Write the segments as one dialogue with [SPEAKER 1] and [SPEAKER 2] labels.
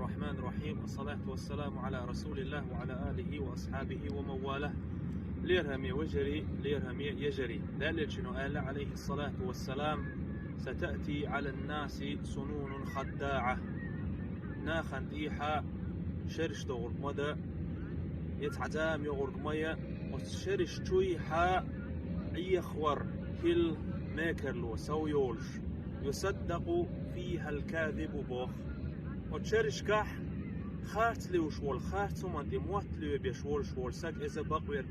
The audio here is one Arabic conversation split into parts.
[SPEAKER 1] الرحمن الرحيم، والصلاة والسلام على رسول الله وعلى آله وأصحابه ومن والاه. ليرهم وجري ليرهم يجري. ذلك قال عليه الصلاة والسلام: ستأتي على الناس سنون خداعة. ناخن إيحا شرش دغر مدى يتعزام يغرق مية وشرش تويحا يخور هل ماكرلو سويولش يصدق فيها الكاذب بوخ. وتشرش كح خارت لي وشول خارت سمان دي موت لي بيشول شول سك إذا بقوير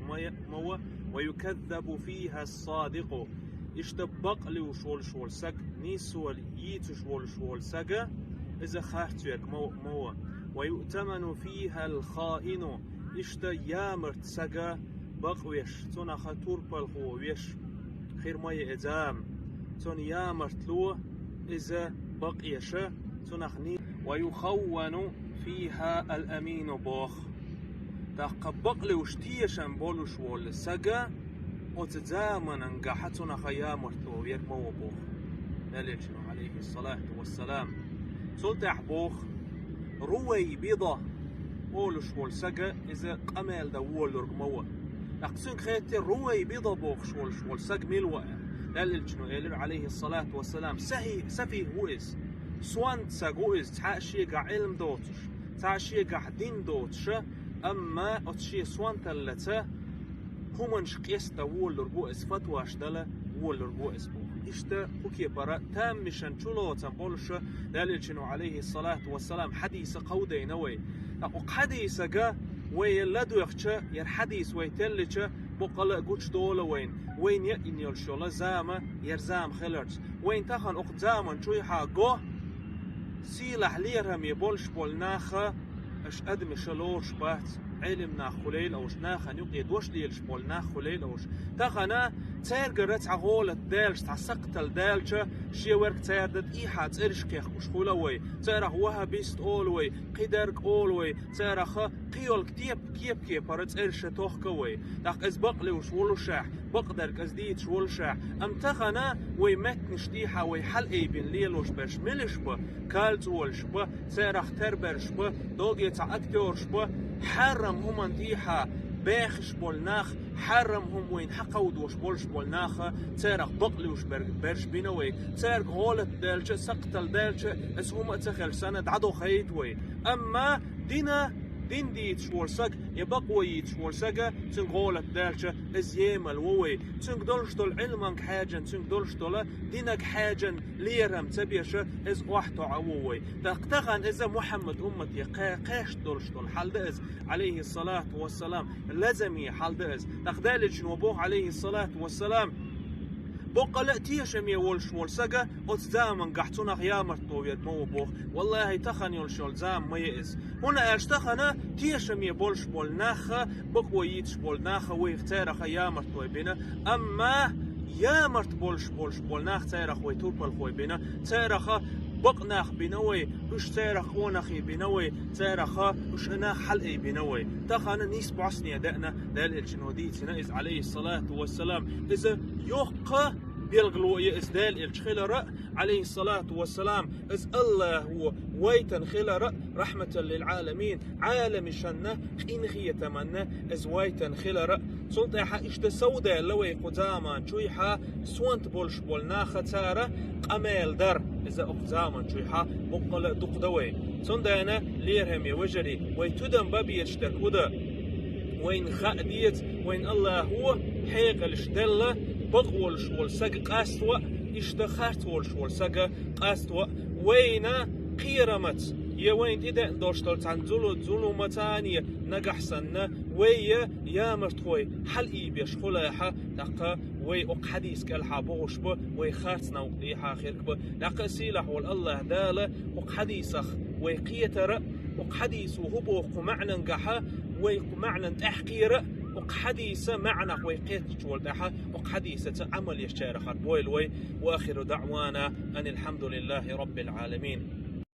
[SPEAKER 1] موا ويكذب فيها الصادق. اشتبق لي وشول شول سك نيسول ييت شول سك إذا خارت يك موا ويؤتمن فيها الخائن. يامرت سك بقويش تون خطور بالخو ويش خير مية إزام تون يامرت لو إذا بقيش تنخني. ويخون فيها الأمين بوخ. تقبق لي وشتيشن بولوش وول سجا وتزامن انقحتنا خيامرتو يرمو بوخ. ذلك عليه الصلاة والسلام سلطح بوخ روي بيضة بولوش وول سجا إذا قمال دول رقموه لقسن خيتي روي بيضة بوخ شول سج ملوى. ذلك عليه الصلاة والسلام سفي هويس سوانت ساقويز تعشيقع علم دوتش تعشيقع دين دوتش أما أتشي سوانت اللتا همنش قيستا وولرقوئز فتواش دالا وولرقوئز بوخ. إشتا خوكي برا تام مشان چولو تنبولش. ذلك عليه الصلاة والسلام حديث قودي نوي أقوق حديث قا ويلدو يخشى ير حديث ويتلش بقلا قوش دولة وين يأين يلشولا زامة يرزام خلرت وين تخن أقداما شوي حاقو سيلح ليرهم يبولش بولناخا اش ادم شلوش بات علم ناخوليل اوش ناخا نيقي دوش ليلش بولناخوليل اوش تخنا تيرقرت عغولة دالش تعسقت الدالش شي ورك تيردد ايحا تيرش كيخ وشخولوي تيرخ وها بيست اولوي قدرك اولوي تيرخ قيول كيب برت ارش توخكوي تخ از بقلي وشولو شاح بقدرك از ديت شول شاح ام تخنا وي متنش ديحا وي حل ايبين ليلوش برش ملش با كالت ولش با تيرخ تربرش با دوغي تا اكتورش با حرم هم ديحا باخش بولناخ حرمهم وين حقود وش بولش بولناخ تارق بقلي وش برش بينوي تارق غولت دالش سقتل دالش اس هم اتخل سند عدو خيتوي. اما دين ديت شورسك يبقوي شورسك تنغولت دالش از يمل ووي تنقدرش دول علمك حاجة تنقدرش دول دينك حاجة ليرم تبيش از واحدو عووي. تقتغن اذا محمد امتي قاش دولش دول حال داز عليه الصلاة والسلام لازمي حال داز تقدالج نوبوه عليه الصلاة والسلام بقلا تيشم يولش ولسجا وتزامن قحتونا غيامر طويت مو بوخ والله تخن يولشول زام ما يئس هنا اشتخنا تيشم يبولش بولناخا بقويتش بولناخا ويختار خيامر طوي بنا. اما يامرت بولش بولناخ تيرخ ويتور بالخوي بنا تيرخ بقناخ بنوي وش تيرخ ونخي بنوي تيرخ وش اناخ حلقي بنوي تخانا نيس بعصني دقنا دال الجنوديت نائز عليه الصلاة والسلام إذا يوقع بيلغلو يئس دال الخلر عليه الصلاة والسلام إذ الله هو ويتن خلر رحمة للعالمين عالم الشنة خينخي يتمنى إذ ويتن خلر سلطة إشت سوداء لوي قداما شويحا سوانت بولش بولناخ تارا قمال در إذا أقداما شويحا بقل دقدوي سندانا ليرهم يوجري ويتدن بابيتشتك ودا وين خاديت وين الله هو حيق الشدلة بقولش والسق قاستوا اشتخرت ولش والسق قاستوا وين قيرمت يا وين إذا دوشتل تنزلوا ظلمتانية نجحسنا ويا يا مرتخوي حل إيبيش خلاها دقة وي أق حديث كالها بوشبه وي خارتنا وقيها خيركبه دقة سيلح والله دالة أق حديثخ وي قيتر أق حديث وهبو قمعنا نجحه وي قمعنا تحقير أق حديث معنا وي قيتش والدحه أق حديث عمل يشترخ بويل وي وآخر دعوانا أن الحمد لله رب العالمين.